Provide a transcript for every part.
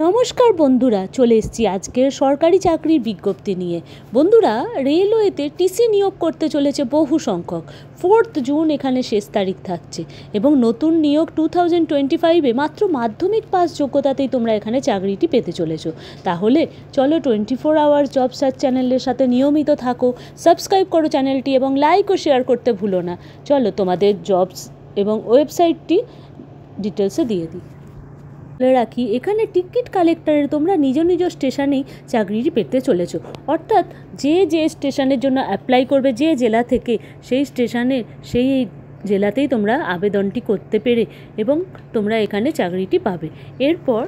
নমস্কার বন্ধুরা, চলে এসেছি আজকের সরকারি চাকরির বিজ্ঞপ্তি নিয়ে। বন্ধুরা, রেলওয়েতে টিসি নিয়োগ করতে চলেছে বহু সংখ্যক। 4 জুন এখানে শেষ তারিখ থাকছে এবং নতুন নিয়োগ 2025-এ মাত্র মাধ্যমিক পাস যোগ্যতাতেই তোমরা এখানে চাকরিটি পেতে চলেছো। তাহলে চলো 24 আওয়ার্স জব সার্চ চ্যানেলের সাথে নিয়মিত থাকো, সাবস্ক্রাইব করো চ্যানেলটি এবং লাইক ও শেয়ার করতে ভুলো না। চলো তোমাদের জবস এবং ওয়েবসাইটটি ডিটেলসে দিয়ে দিই। রাখি, এখানে টিকিট কালেক্টরের তোমরা নিজ নিজ স্টেশনেই চাকরিটি পেতে চলেছো। অর্থাৎ যে স্টেশনের জন্য অ্যাপ্লাই করবে যে জেলা থেকে, সেই স্টেশনের সেই জেলাতেই তোমরা আবেদনটি করতে পেরে এবং তোমরা এখানে চাকরিটি পাবে। এরপর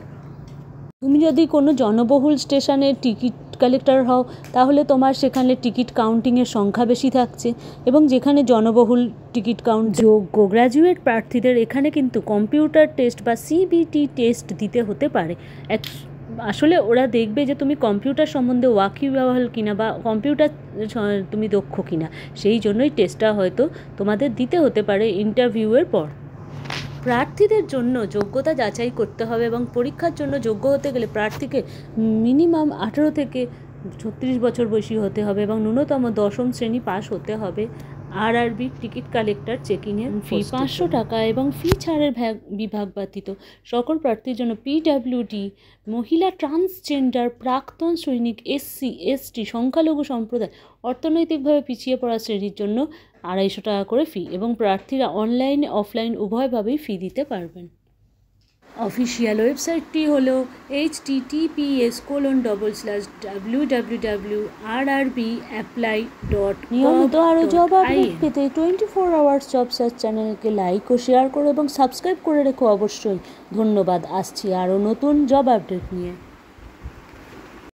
তুমি যদি কোনো জনবহুল স্টেশনের টিকিট কালেক্টর হও, তাহলে তোমার সেখানে টিকিট কাউন্টিংয়ের সংখ্যা বেশি থাকছে এবং যেখানে জনবহুল টিকিট যোগ্য গ্র্যাজুয়েট প্রার্থীদের এখানে কিন্তু কম্পিউটার টেস্ট বা সিবিটি টেস্ট দিতে হতে পারে। আসলে ওরা দেখবে যে তুমি কম্পিউটার সম্বন্ধে ওয়াকিবহাল কিনা বা কম্পিউটার তুমি দক্ষ কিনা, সেই জন্যই টেস্টটা হয়তো তোমাদের দিতে হতে পারে ইন্টারভিউয়ের পর। প্রার্থীদের জন্য যোগ্যতা যাচাই করতে হবে এবং পরীক্ষার জন্য যোগ্য হতে গেলে প্রার্থীকে মিনিমাম 18 থেকে 36 বছর বয়সী হতে হবে এবং ন্যূনতম 10ম শ্রেণী পাস হতে হবে। আরআরবি টিকিট কালেক্টর চেকিংয়ের ফি 500 টাকা এবং ফি ছাড়ের বিভাগ ব্যতীত সকল প্রার্থীর জন্য পিডাব্লিউডি, মহিলা, ট্রান্সজেন্ডার, প্রাক্তন সৈনিক, এসসি, এসটি, সংখ্যালঘু সম্প্রদায়, অর্থনৈতিকভাবে পিছিয়ে পড়া শ্রেণীর জন্য 250 টাকা করে ফি এবং প্রার্থীরা অনলাইন অফলাইন উভয়ভাবেই ফি দিতে পারবেন। অফিসিয়াল ওয়েবসাইটটি হলো https://www.rrbapply.com। নিয়মিত আরও জব আপডেট পেতে 24 আওয়ার্স জব সার্চ চ্যানেলকে লাইক ও শেয়ার করো এবং সাবস্ক্রাইব করে রেখো অবশ্যই। ধন্যবাদ। আসছি আরও নতুন জব আপডেট নিয়ে।